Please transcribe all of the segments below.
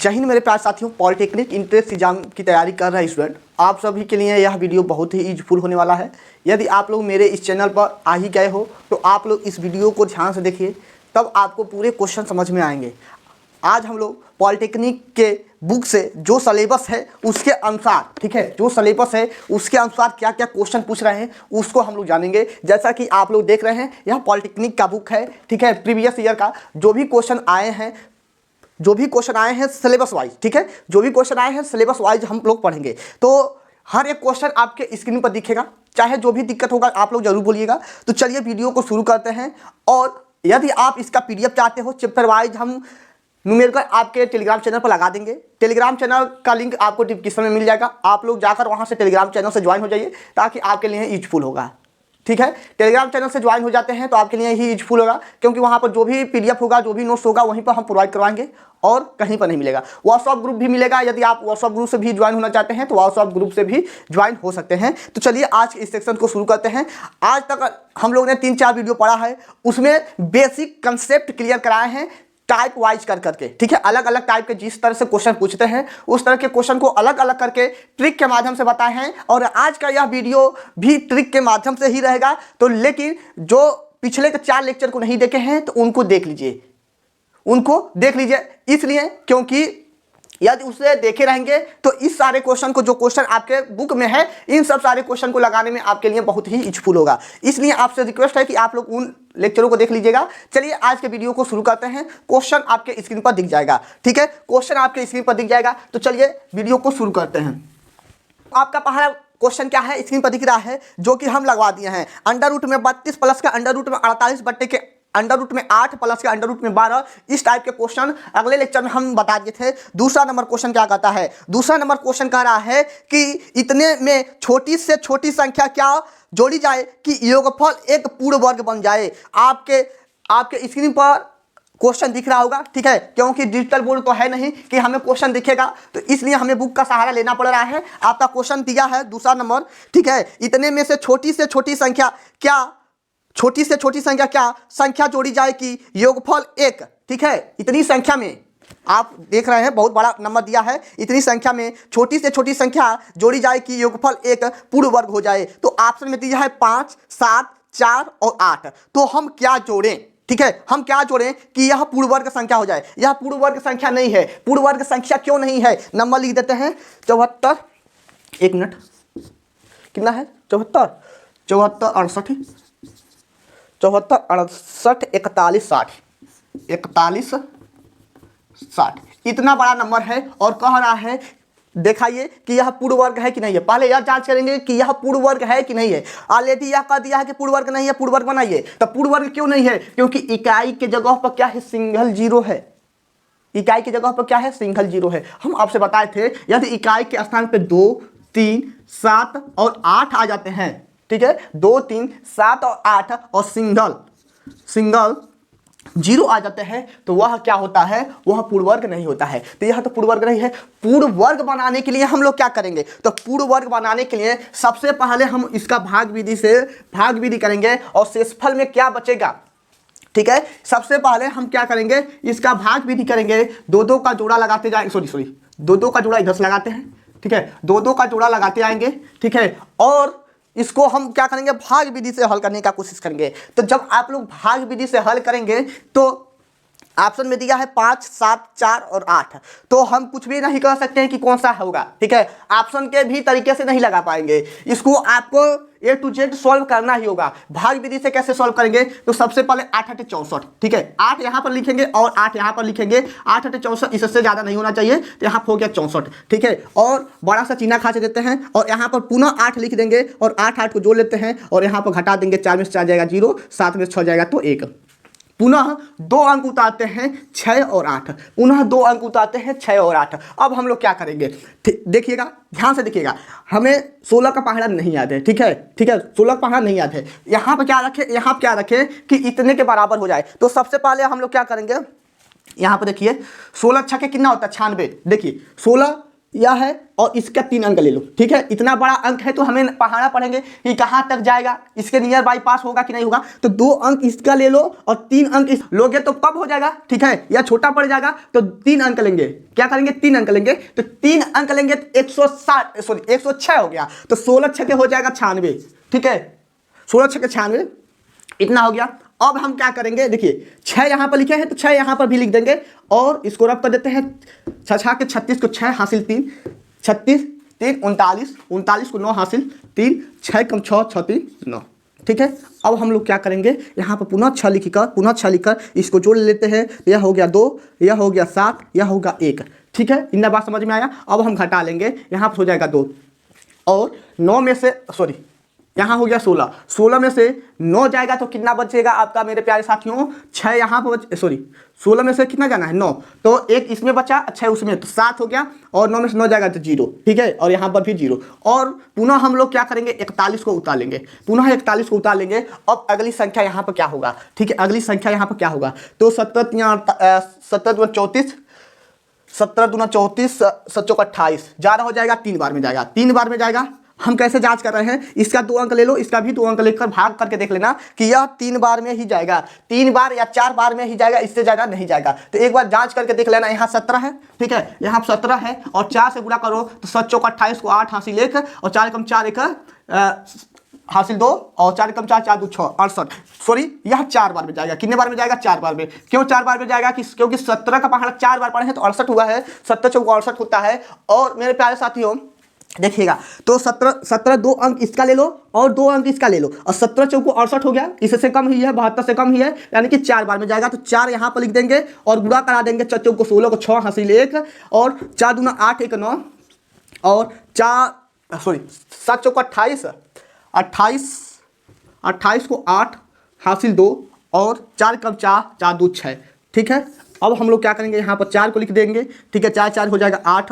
जय हिंद मेरे प्यारे साथियों। पॉलिटेक्निक इंट्रेंस एग्जाम की तैयारी कर रहे स्टूडेंट, आप सभी के लिए यह वीडियो बहुत ही यूजफुल होने वाला है। यदि आप लोग मेरे इस चैनल पर आ ही गए हो तो आप लोग इस वीडियो को ध्यान से देखिए, तब आपको पूरे क्वेश्चन समझ में आएंगे। आज हम लोग पॉलिटेक्निक के बुक से जो सिलेबस है उसके अनुसार, ठीक है, जो सिलेबस है उसके अनुसार क्या क्या क्वेश्चन पूछ रहे हैं उसको हम लोग जानेंगे। जैसा कि आप लोग देख रहे हैं, यह पॉलिटेक्निक का बुक है, ठीक है। प्रीवियस ईयर का जो भी क्वेश्चन आए हैं सिलेबस वाइज, ठीक है, जो भी क्वेश्चन आए हैं सिलेबस वाइज हम लोग पढ़ेंगे। तो हर एक क्वेश्चन आपके स्क्रीन पर दिखेगा, चाहे जो भी दिक्कत होगा आप लोग जरूर बोलिएगा। तो चलिए वीडियो को शुरू करते हैं। और यदि आप इसका पीडीएफ चाहते हो चैप्टर वाइज, हम न्यूमेरिकल आपके टेलीग्राम चैनल पर लगा देंगे। टेलीग्राम चैनल का लिंक आपको डिस्क्रिप्शन में मिल जाएगा, आप लोग जाकर वहां से टेलीग्राम चैनल से ज्वाइन हो जाइए, ताकि आपके लिए यूजफुल होगा, ठीक है। टेलीग्राम चैनल से ज्वाइन हो जाते हैं तो आपके लिए ही यूजफुल होगा, क्योंकि वहाँ पर जो भी पीडीएफ होगा, जो भी नोट्स होगा, वहीं पर हम प्रोवाइड करवाएंगे और कहीं पर नहीं मिलेगा। व्हाट्सएप ग्रुप भी मिलेगा, यदि आप व्हाट्सएप ग्रुप से भी ज्वाइन होना चाहते हैं तो व्हाट्सएप ग्रुप से भी ज्वाइन हो सकते हैं। तो चलिए आज इस सेक्शन को शुरू करते हैं। आज तक हम लोग ने 3-4 वीडियो पढ़ा है, उसमें बेसिक कंसेप्ट क्लियर कराए हैं टाइप वाइज कर करके, ठीक है। अलग अलग टाइप के जिस तरह से क्वेश्चन पूछते हैं उस तरह के क्वेश्चन को अलग अलग करके ट्रिक के माध्यम से बताए हैं। और आज का यह वीडियो भी ट्रिक के माध्यम से ही रहेगा। तो लेकिन जो पिछले के 4 लेक्चर को नहीं देखे हैं तो उनको देख लीजिए, इसलिए क्योंकि यदि उसे देखे रहेंगे तो इस सारे क्वेश्चन को, जो क्वेश्चन आपके बुक में है, इन सब सारे क्वेश्चन को लगाने में आपके लिए बहुत ही यूजफुल होगा। इसलिए आपसे रिक्वेस्ट है कि आप लोग उन लेक्चरों को देख लीजिएगा। चलिए आज के वीडियो को शुरू करते हैं। क्वेश्चन आपके स्क्रीन पर दिख जाएगा, ठीक है, क्वेश्चन आपके स्क्रीन पर दिख जाएगा। तो चलिए वीडियो को शुरू करते हैं। आपका पहला क्वेश्चन क्या है, स्क्रीन पर दिख रहा है, जो कि हम लगवा दिए हैं। अंडर रूट में 32 प्लस का अंडर रूट में 48 बट्टे के अंडर रूट में 8 प्लस के अंडर रूट में 12, इस टाइप के क्वेश्चन अगले लेक्चर में हम बता दिए थे। दूसरा नंबर क्वेश्चन क्या कहता है, दूसरा नंबर क्वेश्चन कह रहा है कि इतने में छोटी से छोटी संख्या क्या जोड़ी जाए कि योगफल एक पूर्ण वर्ग बन जाए। आपके स्क्रीन पर क्वेश्चन दिख रहा होगा, ठीक है, क्योंकि डिजिटल बोर्ड तो है नहीं कि हमें क्वेश्चन दिखेगा, तो इसलिए हमें बुक का सहारा लेना पड़ रहा है। आपका क्वेश्चन दिया है दूसरा नंबर, ठीक है, इतने में से छोटी से छोटी संख्या क्या संख्या जोड़ी जाए कि योगफल 1, ठीक है। इतनी संख्या में आप देख रहे हैं बहुत बड़ा नंबर दिया है, इतनी संख्या में छोटी से छोटी संख्या जोड़ी जाए कि योगफल 1 पूर्ण वर्ग हो जाए। तो ऑप्शन में दिया है 5, 7, 4 और 8। तो हम क्या जोड़ें, ठीक है, हम क्या जोड़ें कि यह पूर्ण वर्ग संख्या हो जाए। यह पूर्ण वर्ग संख्या नहीं है। पूर्ण वर्ग संख्या क्यों नहीं है, नंबर लिख देते हैं 74, 1 मिनट, कितना है, 74, 68, 41, 60, इतना बड़ा नंबर है। और कह रहा है दिखाइए कि यह पूर्ण वर्ग है कि नहीं है। पहले यह जांच करेंगे कि यह पूर्ण वर्ग है कि नहीं है। ऑलरेडी यह कह दिया है कि पूर्ण वर्ग नहीं है, पूर्ण वर्ग बनाइए। तो पूर्ण वर्ग क्यों नहीं है, क्योंकि इकाई के जगह पर क्या है, सिंगल जीरो है। इकाई की जगह पर क्या है, सिंगल जीरो है। हम आपसे बताए थे यदि इकाई के स्थान पे 2, 3, 7 और 8 आ जाते हैं, ठीक है, 2, 3, 7 और 8 और सिंगल जीरो आ जाते हैं, तो वह क्या होता है, वह पूर्ण वर्ग नहीं होता है। तो यह तो पूर्ण वर्ग नहीं है। पूर्ण वर्ग बनाने के लिए हम लोग क्या करेंगे, तो पूर्ण वर्ग बनाने के लिए सबसे पहले हम इसका भाग विधि करेंगे और शेषफल में क्या बचेगा, ठीक है। सबसे पहले हम क्या करेंगे, इसका भाग विधि करेंगे, 2-2 का जोड़ा लगाते जाएंगे, 2-2 का जोड़ा इधर से लगाते हैं, ठीक है, 2-2 का जोड़ा लगाते आएंगे, ठीक है। और इसको हम क्या करेंगे, भाग विधि से हल करने का कोशिश करेंगे। तो जब आप लोग भाग विधि से हल करेंगे तो ऑप्शन में दिया है 5, 7, 4 और 8। तो हम कुछ भी नहीं कह सकते हैं कि कौन सा होगा, ठीक है। ऑप्शन के भी तरीके से नहीं लगा पाएंगे, इसको आपको A to Z सॉल्व करना ही होगा। भाग विधि से कैसे सॉल्व करेंगे, तो सबसे पहले 8 8 64, ठीक है, 8 यहाँ पर लिखेंगे और 8 यहाँ पर लिखेंगे। 8 8 64, इससे ज़्यादा नहीं होना चाहिए, तो यहाँ हो गया 64, ठीक है। और बड़ा सा चिन्ह खा देते हैं और यहाँ पर पुनः 8 लिख देंगे और 8 8 को जोड़ लेते हैं और यहाँ पर घटा देंगे। 4 में से 4 जाएगा 0, 7 में से 6 जाएगा तो 1। पुनः 2 अंक उतारते हैं 6 और 8, पुनः 2 अंक उतारते हैं 6 और 8। अब हम लोग क्या करेंगे, देखिएगा, ध्यान से देखिएगा, हमें 16 का पहाड़ा नहीं याद है, ठीक है, 16 का पहाड़ा नहीं याद है। यहाँ पर क्या रखें कि इतने के बराबर हो जाए। तो सबसे पहले हम लोग क्या करेंगे, यहाँ पर देखिए 16 छक्के कितना होता है, 96। देखिए 16 यह है और इसका 3 अंक ले लो, ठीक है। इतना बड़ा अंक है तो हमें पढ़ाना पड़ेंगे कि कहाँ तक जाएगा, इसके नियर बाई पास होगा कि नहीं होगा। तो 2 अंक इसका ले लो और 3 अंक इस लोगे तो कब हो जाएगा, ठीक है, यह छोटा पड़ जाएगा तो 3 अंक लेंगे। क्या करेंगे, 3 अंक लेंगे, तो 3 अंक लेंगे तो 106 हो गया। तो 16 छके हो जाएगा 96, ठीक है, 16 छके 96 इतना हो गया। अब हम क्या करेंगे, देखिए 6 यहाँ पर लिखे हैं तो 6 यहाँ पर भी लिख देंगे और इसको रब कर देते हैं। 6 के 36 को 6 हासिल 3, 36 3 39, 39 को 9 हासिल 3, 6 कम 6 6 3 9, ठीक है। अब हम लोग क्या करेंगे, यहाँ पर पुनः 6 लिखकर इसको जोड़ लेते हैं। यह हो गया 2, यह हो गया 7, यह होगा 1, ठीक है। इतना बात समझ में आया। अब हम घटा लेंगे, यहाँ पर हो जाएगा 2 और 9 में से यहाँ हो गया 16, 16 में से 9 जाएगा तो कितना बचेगा आपका मेरे प्यारे साथियों, 6 यहाँ पर 16 में से कितना जाना है 9, तो 1 इसमें बचा, 6 उसमें, तो 7 हो गया और 9 में से 9 जाएगा तो 0, ठीक है। और यहाँ पर भी 0 और पुनः हम लोग क्या करेंगे, 41 को उतारेंगे, पुनः 41 को उतार लेंगे। अब अगली संख्या यहाँ पर क्या होगा, ठीक है, अगली संख्या यहाँ पर क्या होगा, तो 17 दूना 34, 17 दूना 34, 7 चौका 28, 11 हो जाएगा, 3 बार में जाएगा, 3 बार में जाएगा। हम कैसे जांच कर रहे हैं, इसका 2 अंक ले लो, इसका भी 2 अंक लेकर भाग करके देख लेना कि यह 3 बार में ही जाएगा, 3 बार या 4 बार में ही जाएगा, इससे ज़्यादा नहीं जाएगा। तो एक बार जांच करके देख लेना। यहाँ 17 है, ठीक है, यहाँ 17 है और 4 से गुणा करो तो 7 चौका 28 को 8 हासिल 1 और 4 कम 4 1 हासिल 2 और 4 कम 4 4 2 6 68, यह 4 बार में जाएगा। कितने बार में जाएगा, 4 बार में। क्यों 4 बार में जाएगा, क्योंकि 17 का पहाड़ा 4 बार पढ़े हैं तो 68 हुआ है, 17 चौका 68 होता है। और मेरे प्यारे साथियों देखिएगा, तो 17 2 अंक इसका ले लो और 2 अंक इसका ले लो और 17 चौको 68 हो गया, इससे कम ही है, 72 से कम ही है, यानी कि 4 बार में जाएगा। तो 4 यहाँ पर लिख देंगे और गुणा करा देंगे, 4 चौको 16 को 6 हासिल 1 और 4 दूना 8 1 9 और 7 चौको 28 को 8 हासिल 2 और 4 कम 4 4 2 6, ठीक है। अब हम लोग क्या करेंगे, यहाँ पर 4 को लिख देंगे, ठीक है, 4 4 हो जाएगा 8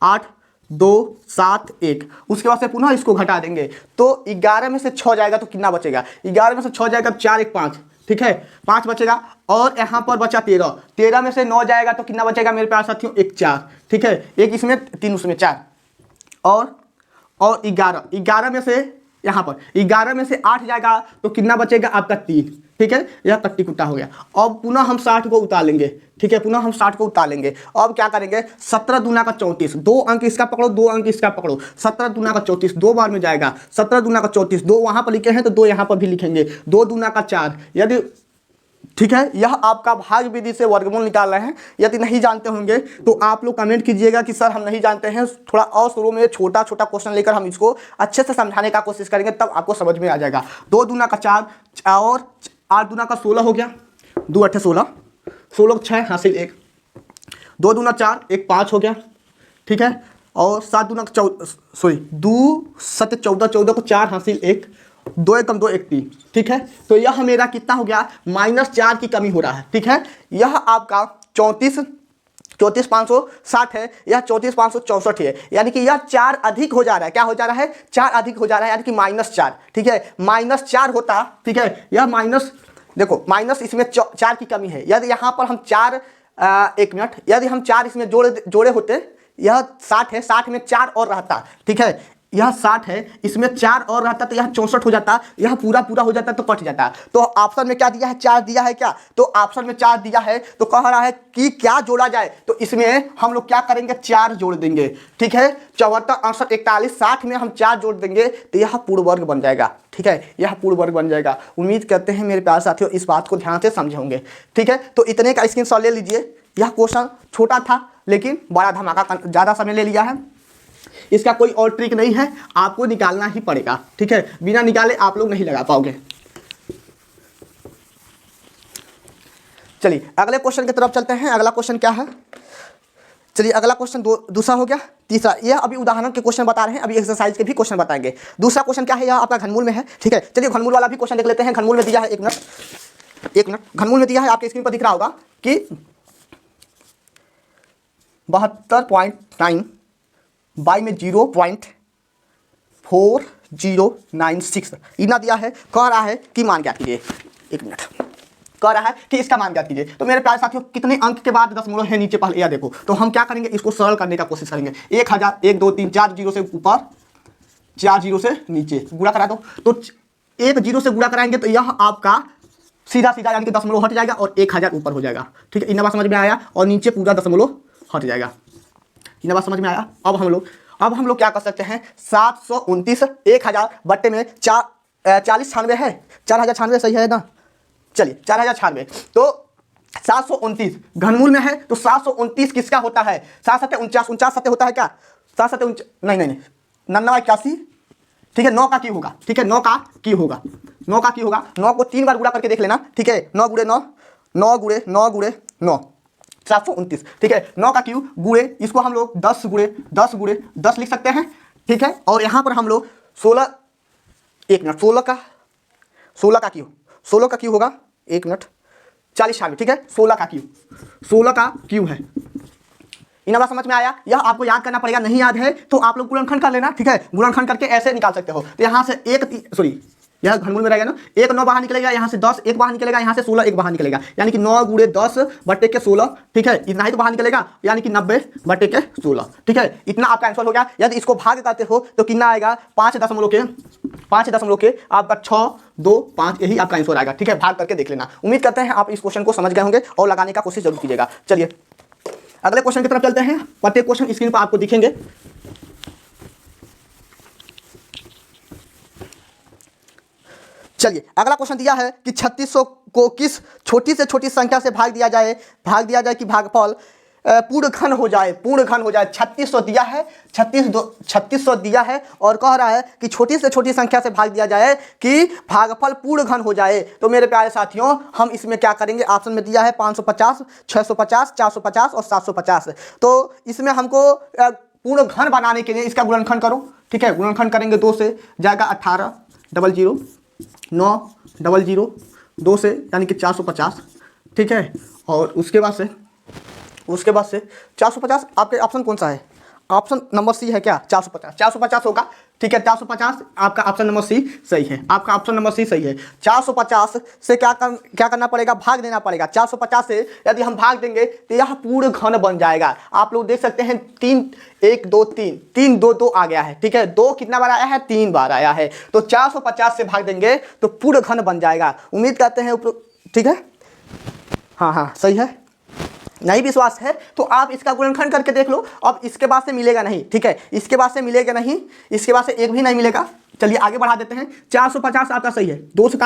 8 2 7 1, उसके बाद से पुनः इसको घटा देंगे तो 11 में से 6 जाएगा तो कितना बचेगा, 11 में से 6 जाएगा 4 1 5, ठीक है, 5 बचेगा। और यहाँ पर बचा 13, 13 में से 9 जाएगा तो कितना बचेगा मेरे प्यारे साथियों, 1 4, ठीक है, 1 इसमें 3 उसमें 4 और 11 में से यहाँ पर 11 में से 8 जाएगा तो कितना बचेगा आपका 3, ठीक है, यह कट्टी कुट्टा हो गया। अब पुनः हम 60 को उतार लेंगे, ठीक है, पुनः हम 60 को उतार लेंगे। अब क्या करेंगे, 17 दूना का 34, 2 अंक इसका पकड़ो, 2 अंक इसका पकड़ो, 17 दूना का 34 2 बार में जाएगा, 17 दूना का 34 2 वहाँ पर लिखे हैं तो 2 यहाँ पर भी लिखेंगे, 2 दूना का 4, यदि, ठीक है, यह आपका भाग विधि से वर्गमूल निकाल रहे हैं। यदि नहीं जानते होंगे तो आप लोग कमेंट कीजिएगा कि सर हम नहीं जानते हैं, थोड़ा और शुरू में छोटा छोटा क्वेश्चन लेकर हम इसको अच्छे से समझाने का कोशिश करेंगे, तब आपको समझ में आ जाएगा। 2 दूना का 4 और 8 दूना का 16 हो गया, 2 8 16, 16 6 हासिल 1, 2 दूना 4 1 5 हो गया, ठीक है, और 7 दूना 2 7 14, 14 को 4 हासिल 1, 2 1 कम 2 1 3, ठीक है। तो यह मेरा कितना हो गया, -4 की कमी हो रहा है, ठीक है। यह आपका 34 560 है, यह 34 564 है, यानी कि यह 4 अधिक हो जा रहा है। क्या हो जा रहा है, 4 अधिक हो जा रहा है, यानी कि -4, ठीक है, -4 होता, ठीक है, यह माइनस, देखो माइनस इसमें 4 की कमी है। यदि यहाँ पर हम 4 1 मिनट, यदि हम 4 इसमें जोड़े होते, यह 60 है, 60 में 4 और रहता, ठीक है, यह 60 है, इसमें 4 और रहता तो यह 64 हो जाता, यह पूरा हो जाता तो कट जाता। तो ऑप्शन में क्या दिया है, 4 दिया है, क्या, तो ऑप्शन में 4 दिया है, तो कह रहा है कि क्या जोड़ा जाए, तो इसमें हम लोग क्या करेंगे, 4 जोड़ देंगे, ठीक है। 74 68 41 60 में हम 4 जोड़ देंगे तो यह पूर्ण वर्ग बन जाएगा, ठीक है, यह पूर्ण वर्ग बन जाएगा। उम्मीद करते हैं मेरे प्यारे साथियों इस बात को ध्यान से समझे होंगे, ठीक है। तो इतने का स्क्रीनशॉट ले लीजिए। यह क्वेश्चन छोटा था लेकिन बड़ा धमाका, ज़्यादा समय ले लिया है, इसका कोई और ट्रिक नहीं है, आपको निकालना ही पड़ेगा, ठीक है, बिना निकाले आप लोग नहीं लगा पाओगे। चलिए अगले क्वेश्चन की तरफ चलते हैं। अगला क्वेश्चन क्या है, चलिए अगला क्वेश्चन दूसरा हो गया। तीसरा, यह अभी उदाहरण के क्वेश्चन बता रहे हैं, अभी एक्सरसाइज के भी क्वेश्चन बताएंगे। दूसरा क्वेश्चन क्या है, यह आपका घनमूल में है, ठीक है। चलिए घनमूल वाला भी क्वेश्चन देख लेते हैं। घनमूल में दिया है, एक मिनट, घनमूल में दिया है, आपके स्क्रीन पर दिख रहा होगा कि 72.9 बाई में 0.4096 इतना दिया है, कह रहा है कि मान क्या कीजिए, एक मिनट, कह रहा है कि इसका मान ज्ञात कीजिए। तो मेरे प्यारे साथियों कितने अंक के बाद दशमलव है नीचे पहले यह देखो। तो हम क्या करेंगे, इसको सरल करने का कोशिश करेंगे। 1000 1 2 3 4 जीरो से ऊपर 4 जीरो से नीचे गुणा करा दो। तो 1 जीरो से गुणा कराएंगे तो यह आपका सीधा सीधा यानी कि दशमलव हट जाएगा और 1000 ऊपर हो जाएगा। ठीक है, इन बात समझ में आया। और नीचे पूरा दशमलव हट जाएगा। इन बात समझ में आया। अब हम लोग क्या कर सकते हैं, 729 1000 बट्टे में 4096 है, 4096 सही है ना। चलिए 4096 तो 729 घनमूल में है। तो 729 किसका होता है, 7 7 49 49 सत्य होता है क्या, 7 7 नहीं 99 ठीक है, 9 का की होगा। ठीक है, 9 का की होगा, 9 का की होगा। 9 को 3 बार गुणा करके देख लेना। ठीक है, 9 गुणे 9 9 गुणे 9 गुणे 9 729। ठीक है, 9 का क्यू गुणे इसको हम लोग 10 गुणे 10 गुणे 10 लिख सकते हैं। ठीक है, और यहाँ पर हम लोग 16 1 मिनट 16 का क्यू होगा 1 मिनट 40 ठीक है, 16 का क्यू है। इन बात समझ में आया। यह आपको याद करना पड़ेगा, नहीं याद है तो आप लोग गुणनखंड कर लेना। ठीक है, गुणनखंड करके ऐसे निकाल सकते हो। तो यहाँ से यह घनमूल में रहेगा ना, 1 9 बाहर निकलेगा, यहाँ से 10 1 बाहर निकलेगा, यहाँ से 16 1 बाहर निकलेगा, यानी कि 9 गुणे 10 बट्टे के 16। ठीक है, इतना ही तो बाहर निकलेगा, यानी कि 90 बट्टे के 16। ठीक है, इतना आपका आंसर हो गया। यदि इसको भाग करते हो तो कितना आएगा, 5 दशमलव के आपका 6 2 5 यही आपका आंसर आएगा। ठीक है, भाग करके देख लेना। उम्मीद करते हैं आप इस क्वेश्चन को समझ गए होंगे और लगाने का कोशिश जरूर कीजिएगा। चलिए अगले क्वेश्चन की तरफ चलते हैं। प्रत्येक क्वेश्चन स्क्रीन पर आपको दिखेंगे। चलिए अगला क्वेश्चन दिया है कि 3600 को किस छोटी से छोटी संख्या से भाग दिया जाए कि भागफल पूर्ण घन हो जाए। 3600 दिया है, 3600 दिया है और कह रहा है कि छोटी से छोटी संख्या से भाग दिया जाए कि भागफल पूर्ण घन हो जाए। तो मेरे प्यारे साथियों हम इसमें क्या करेंगे, ऑप्शन में दिया है 550 650 450 और 750। तो इसमें हमको पूर्ण घन बनाने के लिए इसका गुणनखंड करो। ठीक है, गुणनखंड करेंगे 2 से जाएगा 18 00 9 00 2 से यानी कि 450। ठीक है, और उसके बाद से 450 आपके ऑप्शन कौन सा है, ऑप्शन नंबर सी है क्या, 450 होगा। ठीक है, 450 आपका ऑप्शन नंबर सी सही है, आपका ऑप्शन नंबर सी सही है। 450 से क्या करना पड़ेगा, भाग देना पड़ेगा। 450 से यदि हम भाग देंगे तो यह पूर्ण घन बन जाएगा। आप लोग देख सकते हैं 3 1 2 3 2 2 आ गया है। ठीक है, 2 कितना बार आया है, 3 बार आया है। तो 450 से भाग देंगे तो पूर्ण घन बन जाएगा। उम्मीद करते हैं। ठीक है, हाँ सही है। नहीं विश्वास है तो आप इसका गुणनखंड करके देख लो। अब इसके बाद से मिलेगा नहीं। ठीक है, इसके बाद से मिलेगा नहीं, इसके बाद से एक भी नहीं मिलेगा। चलिए आगे बढ़ा देते हैं। 450 आपका सही है। 2 से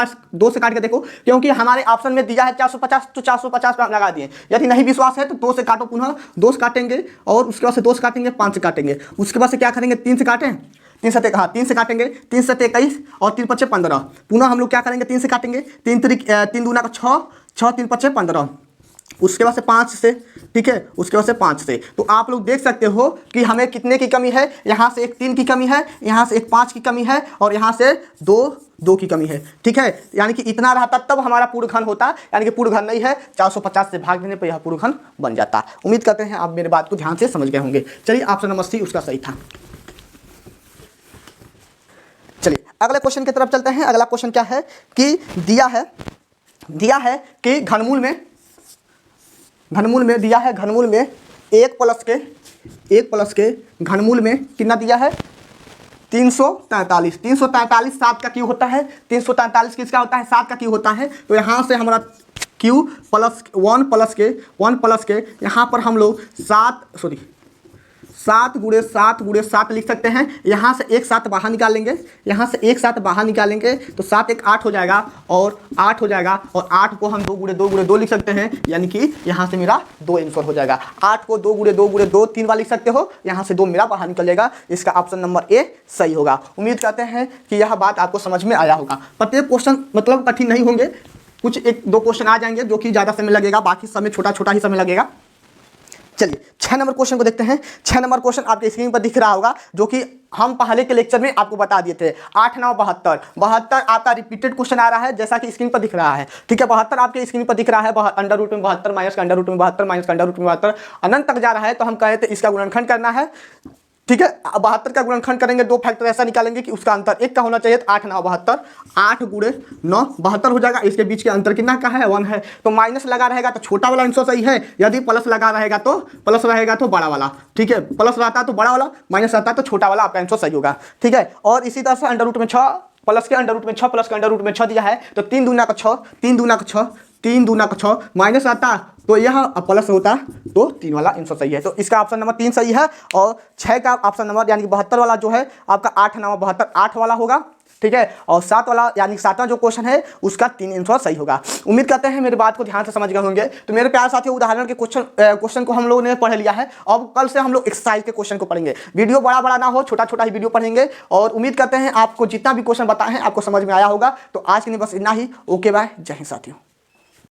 काट के देखो, क्योंकि हमारे ऑप्शन में दिया है 450 तो 450 पे लगा दिए। यदि नहीं विश्वास है तो 2 से काटो, पुनः 2 से काटेंगे और उसके बाद से 2 से काटेंगे, 5 से काटेंगे, उसके बाद से क्या करेंगे, 3 से काटें, 3 से काटेंगे, 3 से 21 और 3 5 15। पुनः हम लोग क्या करेंगे, 3 से काटेंगे, 3 दूना का 6 6 3 5 15, उसके बाद से 5 से। ठीक है, उसके बाद से 5 से। तो आप लोग देख सकते हो कि हमें कितने की कमी है, यहाँ से एक 3 की कमी है, यहाँ से एक 5 की कमी है और यहाँ से 2 की कमी है। ठीक है, यानी कि इतना रहता तब हमारा पूर्ण घन होता, यानी कि पूर्ण घन नहीं है। 450 से भाग देने पर यह पूर्ण घन बन जाता। उम्मीद करते हैं आप मेरे बात को ध्यान से समझ गए होंगे। चलिए ऑप्शन नंबर सी उसका सही था। चलिए अगले क्वेश्चन की तरफ चलते हैं। अगला क्वेश्चन क्या है कि दिया है कि घनमूल में दिया है, घनमूल में 1 प्लस के घनमूल में कितना दिया है, 343। 343 7 का क्यू होता है। 343 किसका होता है, 7 का क्यू होता है। तो यहाँ से हमारा क्यू प्लस 1 प्लस के यहाँ पर हम लोग 7 गुणे 7 लिख सकते हैं। यहाँ से एक 7 बाहर निकालेंगे, तो 7 1 8 हो जाएगा और 8 हो जाएगा, और 8 को हम 2 गुणे 2 लिख सकते हैं, यानी कि यहाँ से मेरा 2 आंसर हो जाएगा। 8 को 2 गुणे 2 3 बार लिख सकते हो, यहाँ से 2 मेरा बाहर निकलेगा। इसका ऑप्शन नंबर ए सही होगा। उम्मीद करते हैं कि यह बात आपको समझ में आया होगा। प्रत्येक क्वेश्चन मतलब कठिन नहीं होंगे, कुछ 1-2 क्वेश्चन आ जाएंगे जो कि ज़्यादा समय लगेगा, बाकी समय छोटा ही समय लगेगा। चलिए 6 नंबर क्वेश्चन को देखते हैं। 6 नंबर क्वेश्चन आपके स्क्रीन पर दिख रहा होगा, जो कि हम पहले के लेक्चर में आपको बता दिए थे। 8 9 72 आपका रिपीटेड क्वेश्चन आ रहा है, जैसा कि स्क्रीन पर दिख रहा है। ठीक है, 72 आपके स्क्रीन पर दिख रहा है, अंडर रूट में 72 माइनस का अंडर रूट में 72 माइनस का अंडर रूट में 72 अनंत तक जा रहा है। तो हम कहे थे इसका गुणनखंड करना है। ठीक है। 72 का गुणनखंड करेंगे, 2 फैक्टर ऐसा निकालेंगे कि उसका अंतर 1 का होना चाहिए। 8 9 72, 8 गुणे 9 72 हो जाएगा। इसके बीच के अंतर कितना का है, 1 है। तो माइनस लगा रहेगा तो छोटा वाला आंसर सही है, यदि प्लस लगा रहेगा तो प्लस रहेगा तो बड़ा वाला। ठीक है, प्लस रहता है तो बड़ा वाला, माइनस रहता है तो छोटा वाला, आपका आंसर सही होगा। ठीक है। और इसी तरह से अंडर रूट में 6 प्लस के अंडर रूट में 6 प्लस के अंडर रूट में 6 दिया है, तो 3 दूना का 6, 3 दूना का 6, 3 दूना का 6, माइनस आता तो यह प्लस होता तो 3 वाला आंसर सही है। तो इसका ऑप्शन नंबर 3 सही है। और 6 का ऑप्शन नंबर यानी कि 72 वाला जो है आपका 8 9 72 8 वाला होगा। ठीक है। और 7 वाला यानी 7वां जो क्वेश्चन है उसका 3 आंसर सही होगा। उम्मीद करते हैं मेरी बात को ध्यान से समझ गए होंगे। तो मेरे प्यारे साथियों, उदाहरण के क्वेश्चन को हम लोगों ने पढ़ लिया है। अब कल से हम लोग एक्सरसाइज के क्वेश्चन को पढ़ेंगे। वीडियो बड़ा बड़ा ना हो, छोटा छोटा ही वीडियो पढ़ेंगे। और उम्मीद करते हैं आपको जितना भी क्वेश्चन बताए हैं आपको समझ में आया होगा। तो आज के लिए बस इतना ही। ओके बाय, जय हिंद साथियों।